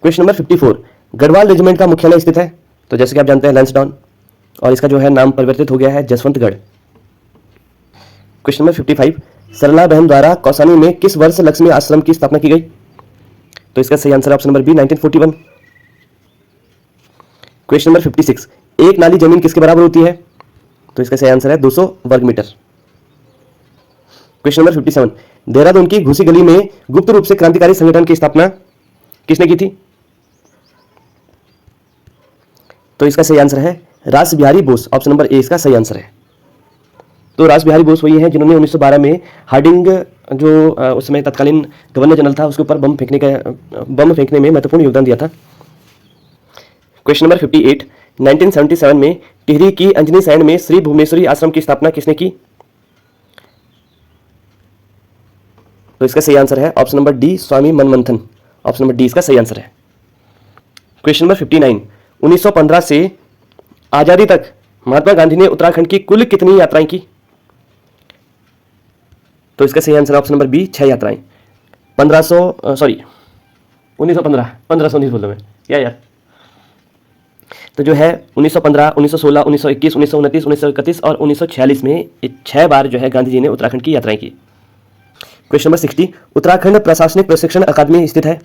Question number 54, Garhwal regiment का मुख्यालय स्थित है? तो जैसे कि आप जानते हैं लैंसडाउन, और इसका जो है नाम परिवर्तित हो गया है जसवंतगढ़। क्वेश्चन नंबर 55, सरला बहन द्वारा कौसानी में किस वर्ष लक्ष्मी आश्रम की स्थापना की गई? तो इसका सही answer option number B 1941। Question number 56, एक नाली जमीन किसके बराबर होती है? तो इसका सही आंसर है 200 वर्ग मीटर। क्वेश्चन नंबर 57, देहरादून की घूसी गली में गुप्त रूप से क्रांतिकारी संगठन की स्थापना किसने की थी? तो इसका सही आंसर है रास Bihari Bose, option number A इसका सही आंसर है। तो रास बिहारी बोस वही है जिन्होंने 1912 में हार्डिंग जो उस समय तत्कालीन गवर्नर जनरल था उसके ऊपर बम फेंकने में महत्वपूर्ण योगदान दिया था। क्वेश्चन नंबर 58, 1977 में टिहरी की अंजनी सैंड में श्री भुवनेश्वरी आश्रम की स्थापना किसने की? तो इसका सही आंसर है ऑप्शन नंबर डी स्वामी मनमंथन, ऑप्शन नंबर डी इसका सही आंसर है। क्वेश्चन नंबर 59, 1915 से आजादी तक महात्मा गांधी ने उत्तराखंड की कुल कितनी यात्राएं की? तो इसका सही आंसर ऑप्शन नंबर बी 6 यात्राएं। 1519 बोल रहा मैं यार। तो जो है 1915, 1916, 1921, 1929, 1931 और 1946 में 6 बार जो है गांधी जी ने उत्तराखंड की यात्राएं की। क्वेश्चन नंबर 60, उत्तराखंड प्रशासनिक प्रशिक्षण अकादमी स्थित है?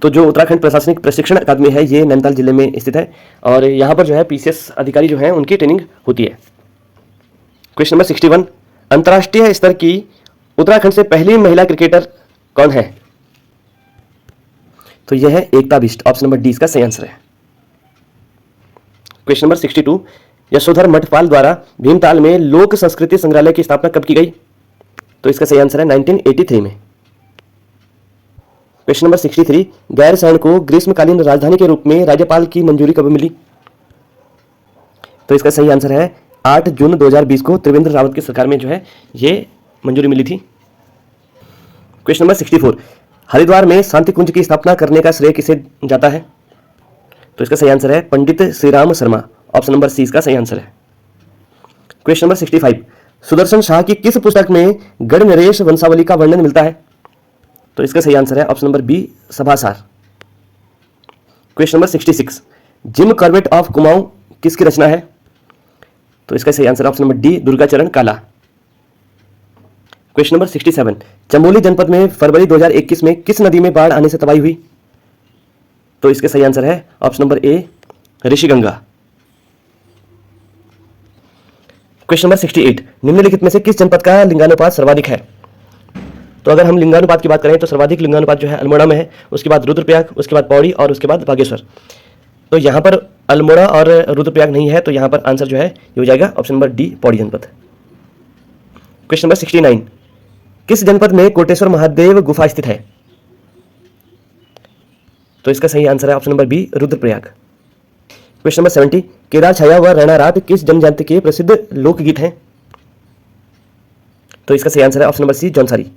तो जो उत्तराखंड प्रशासनिक प्रशिक्षण अकादमी है ये नैनीताल जिले में स्थित है और यहाँ पर जो है पीसीएस अधिकारी जो है उनकी ट्रेनिंग होती है। क्वेश्चन नंबर 61, अंतर्राष्ट्रीय स्तर की उत्तराखंड से पहली महिला क्रिकेटर कौन है? तो यह है एकता बिष्ट, ऑप्शन नंबर डी इसका सही आंसर है। क्वेश्चन नंबर 62, यशोधर मठपाल द्वारा भीमताल में लोक संस्कृति संग्रहालय की स्थापना कब की गई? तो इसका सही आंसर है 1983 में। क्वेश्चन नंबर 63, गैरसैंण को ग्रीष्मकालीन राजधानी के रूप में राज्यपाल की मंजूरी कब मिली? तो इसका सही आंसर है 8 जून 2020 को त्रिवेंद्र रावत की सरकार में जो है ये मंजूरी मिली थी। क्वेश्चन नंबर 64, हरिद्वार में शांति कुंज की स्थापना करने का श्रेय किसे जाता है? तो इसका सही आंसर है Pandit Shriram Sharma, option number C इसका सही आंसर है। क्वेश्चन नंबर 65, सुदर्शन शाह की किस पुस्तक में गढ़ नरेश वंशावली का वर्णन मिलता है? तो इसका सही आंसर है option number B Sabhasar. Question number 66, Jim Corbett of Kumaon किसकी रचना है? तो इसका सही answer option number D Durgacharan Kala. Question number 67, Chamoli जनपद में फरवरी 2021 में किस नदी में बाढ़ आने से तबाही हुई? तो इसका सही आंसर है option number A Rishiganga. Question number 68, निम्नलिखित में से किस जनपद का लिंगानुपात सर्वाधिक है? तो अगर हम लिंगानुपात की बात करें तो सर्वाधिक लिंगानुपात जो है अल्मोड़ा में है, उसके बाद रुद्रप्रयाग, उसके बाद पौड़ी और उसके बाद बागेश्वर। तो यहाँ पर अल्मोड़ा और रुद्रप्रयाग नहीं है, तो यहाँ पर आंसर जो है ये हो जाएगा ऑप्शन नंबर डी पौड़ी जनपद। क्वेश्चन नंबर 69, किस जनपद में कोटेश्वर महादेव गुफा स्थित है? तो इसका सही आंसर है option number B Rudraprayag. Question number 70, Kedar Chhaya व रैना रात किस जनजाति के प्रसिद्ध लोकगीत हैं? तो इसका सही आंसर है option number C Jaunsari.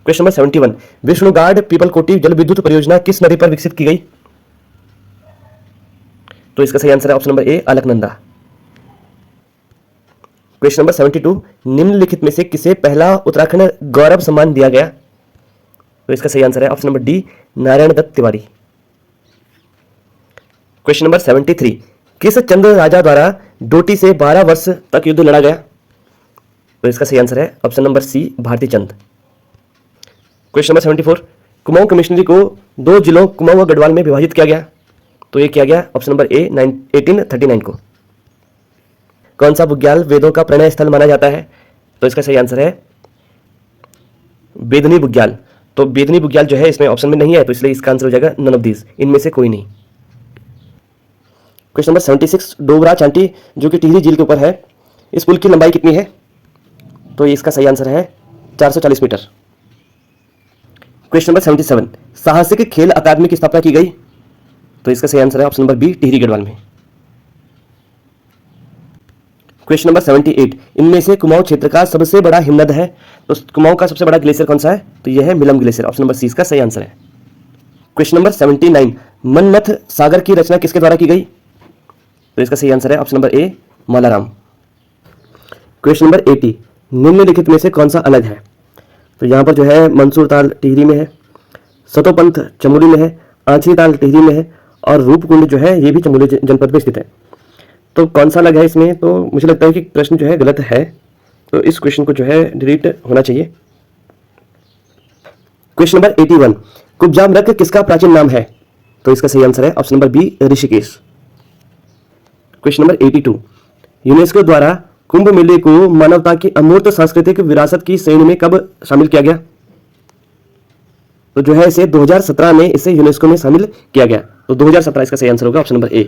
Question number 71, Vishnugad Pipalkoti जल विद्युत परियोजना किस नदी पर विकसित की गई? तो इसका सही आंसर है option number A Alaknanda. Question number 72, निम्नलिखित में से किसे पहला उत्तराखंड गौरव सम्मान दिया गया? तो इसका सही आंसर है option number D Narayan Dutt Tiwari. Question number 73, किस चंद राजा द्वारा डोटी से 12 वर्ष तक युद्ध लड़ा गया? तो इसका सही आंसर है ऑप्शन नंबर सी भारती चंद। क्वेश्चन नंबर 74, कुमाऊं कमिश्नरी को 2 जिलों कुमाऊं व गढ़वाल में विभाजित किया गया? तो ये किया गया ऑप्शन नंबर ए 1839 को। कौन सा बुग्याल वेदों का प्रणय स्थल माना जाता है? तो इसका सही आंसर है बेदनी बुग्याल। तो बेदनी बुग्याल जो है इसमें ऑप्शन में नहीं है, तो इसलिए इसका आंसर हो जाएगा नन ऑफ दीज, इनमें से कोई नहीं। क्वेश्चन नंबर 76, डोगरा चांटी जो कि टिहरी झील के ऊपर है, इस पुल की लंबाई कितनी है? तो इसका सही आंसर है 440 मीटर। क्वेश्चन नंबर 77, साहसिक खेल अकादमी की स्थापना की गई? तो इसका सही आंसर है option number B Tehri Garhwal में। क्वेश्चन नंबर 78, इनमें से कुमाऊं क्षेत्र का सबसे बड़ा हिमनद है? तो कुमाऊं का सबसे बड़ा ग्लेशियर कौन सा है? तो यह है Milam glacier, option number C इसका सही आंसर है। क्वेश्चन नंबर 79, मन्मथ सागर की रचना किसके द्वारा की गई? तो इसका सही आंसर है option number A Maularam. Question number 80, निम्नलिखित में से कौन सा अलग है? तो यहाँ पर जो है मंसूर ताल टिहरी में है, सतोपंथ चमोली में है, आंचीताल टिहरी में है और रूपकुंड जो है ये भी चमोली जनपद में स्थित है। तो कौन सा लग है इसमें? तो मुझे लगता है कि प्रश्न जो है गलत है, तो इस क्वेश्चन को जो है डिलीट होना चाहिए। क्वेश्चन नंबर 81, कुब्जामरक किसका प्राचीन नाम है? तो इसका सही आंसर है option number B, Rishikesh. Question number 82, UNESCO द्वारा कुंभ मेले को मानवता की अमूर्त सांस्कृतिक विरासत की श्रेणी में कब शामिल किया गया? तो जो है इसे 2017 में इसे यूनेस्को में शामिल किया गया। तो 2017 इसका सही आंसर होगा option number A.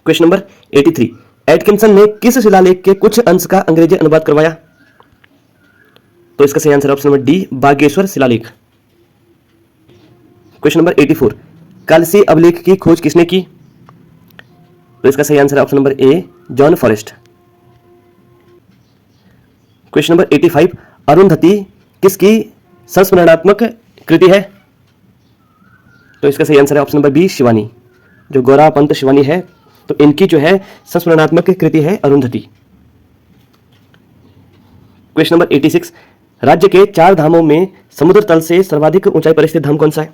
Question number 83, Atkinson ने किस शिलालेख के कुछ अंश का अंग्रेजी अनुवाद करवाया? तो इसका सही answer option number D, Bageshwar शिलालेख। क्वेश्चन नंबर 84, कालसी अभिलेख की खोज किसने की? तो इसका सही आंसर है option number A, John forest. Question number 85, Arundhati किसकी संस्मरणात्मक कृति है? तो इसका सही आंसर है ऑप्शन नंबर बी, शिवानी। जो गौरा पंत शिवानी है तो इनकी जो है संस्मरणात्मक कृति है अरुंधति। क्वेश्चन नंबर 86, राज्य के 4 धामों में समुद्र तल से सर्वाधिक ऊंचाई पर स्थित धाम कौन सा है?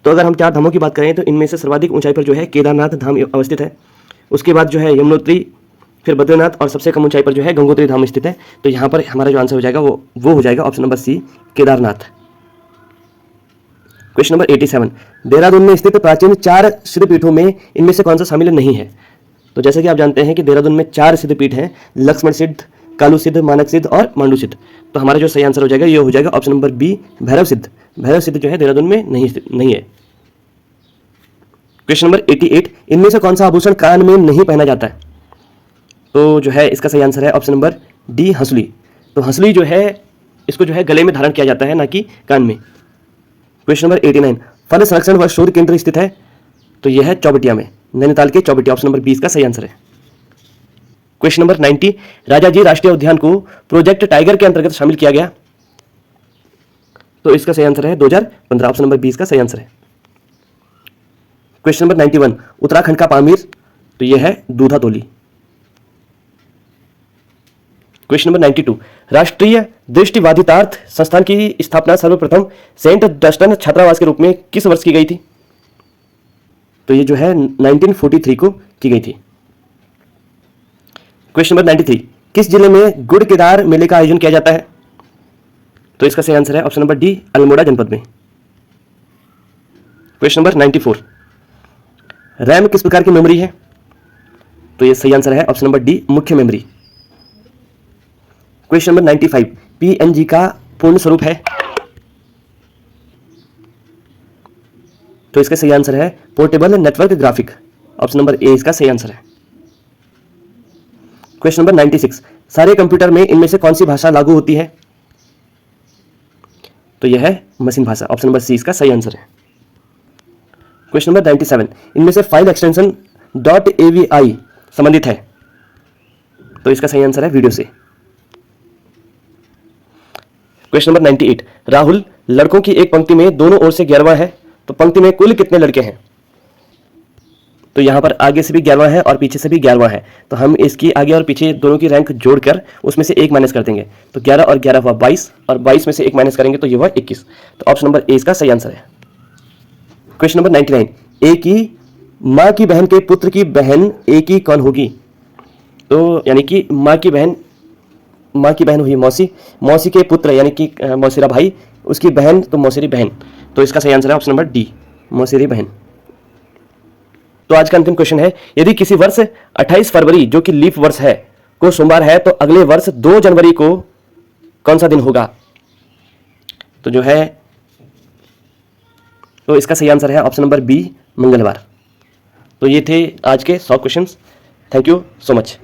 तो अगर हम 4 धामों की बात करें तो इनमें से सर्वाधिक ऊंचाई पर जो है केदारनाथ धाम अवस्थित है, उसके बाद जो है यमुनोत्री, फिर बद्रीनाथ और सबसे कम ऊंचाई पर जो है गंगोत्री धाम स्थित है। तो यहाँ पर हमारा जो आंसर हो जाएगा वो हो जाएगा option number C, Kedarnath. Question number 87, Dehradun में स्थित प्राचीन 4 सिद्धपीठों में इनमें से कौन सा शामिल नहीं है? तो जैसे कि आप जानते हैं कि देहरादून में 4 सिद्धपीठ हैं, लक्ष्मण सिद्ध, कालू सिद्ध, मानक सिद्ध और मांडू सिद्ध। तो हमारा जो सही आंसर हो जाएगा ये हो जाएगा ऑप्शन नंबर बी, भैरव सिद्ध। भैरव सिद्ध जो है देहरादून में नहीं है। क्वेश्चन नंबर 88, इनमें से कौन सा आभूषण कान में नहीं पहना जाता है? तो जो है इसका सही आंसर है ऑप्शन नंबर डी, हंसली। तो हंसली जो है इसको जो है गले में धारण किया जाता है, ना कि कान में। क्वेश्चन नंबर 89, फल संरक्षण व शोध केंद्र स्थित है? तो यह है चौबटिया में, नैनीताल के चौबटिया। ऑप्शन नंबर 20 का सही आंसर है। क्वेश्चन नंबर 90, राजाजी राष्ट्रीय उद्यान को प्रोजेक्ट टाइगर के अंतर्गत शामिल किया गया? तो इसका सही आंसर है 2015। ऑप्शन नंबर 20 का सही आंसर है। क्वेश्चन नंबर 91, उत्तराखंड का पामीर? तो यह है दूधातोली। क्वेश्चन नंबर 92, राष्ट्रीय दृष्टिबाधितार्थ संस्थान की स्थापना सर्वप्रथम सेंट डस्टन छात्रावास के रूप में किस वर्ष की गई थी? तो ये जो है 1943 को की गई थी। क्वेश्चन नंबर 93, किस जिले में गुड़ केदार मेले का आयोजन किया जाता है? तो इसका सही आंसर है ऑप्शन नंबर डी, अल्मोड़ा जनपद में। क्वेश्चन नंबर 94, रैम किस प्रकार की मेमोरी है? तो ये सही आंसर है ऑप्शन नंबर डी, मुख्य मेमोरी। क्वेश्चन नंबर 95, पीएनजी का पूर्ण स्वरूप है? तो इसका सही आंसर है portable network graphic. Option number A इसका सही आंसर है। क्वेश्चन नंबर 96, सारे कंप्यूटर में इनमें से कौन सी भाषा लागू होती है? तो यह है मशीन भाषा। ऑप्शन नंबर सी इसका सही आंसर है। क्वेश्चन नंबर 97, इनमें से फाइल एक्सटेंशन .avi संबंधित है? तो इसका सही आंसर है वीडियो से। क्वेश्चन नंबर 98, राहुल, लड़कों की एक पंक्ति में दोनों ओर से 11वां है, तो पंक्ति में कुल कितने लड़के हैं? तो यहां पर आगे से भी 11वां है और पीछे से भी 11वां है, तो हम इसकी आगे और पीछे दोनों की रैंक जोड़कर उसमें से 1 माइनस कर देंगे। तो 11 और 11 हुआ 22 और 22 में से 1 माइनस करेंगे तो ये हुआ 21। तो ऑप्शन नंबर ए इसका सही आंसर है। क्वेश्चन नंबर 99, ए की माँ की बहन के पुत्र की बहन ए की कौन होगी? तो यानी कि माँ की बहन हुई मौसी, मौसी के पुत्र यानी कि मौसेरा भाई, उसकी बहन तो मौसेरी बहन। तो इसका सही आंसर है ऑप्शन नंबर डी, मौसेरी बहन। तो आज का अंतिम क्वेश्चन है, यदि किसी वर्ष 28 फरवरी जो कि लीप वर्ष है को सोमवार है तो अगले वर्ष 2 जनवरी को कौन सा दिन होगा? तो जो है तो इसका सही आंसर है ऑप्शन नंबर बी, मंगलवार। तो ये थे आज के 100 questions. Thank you so much.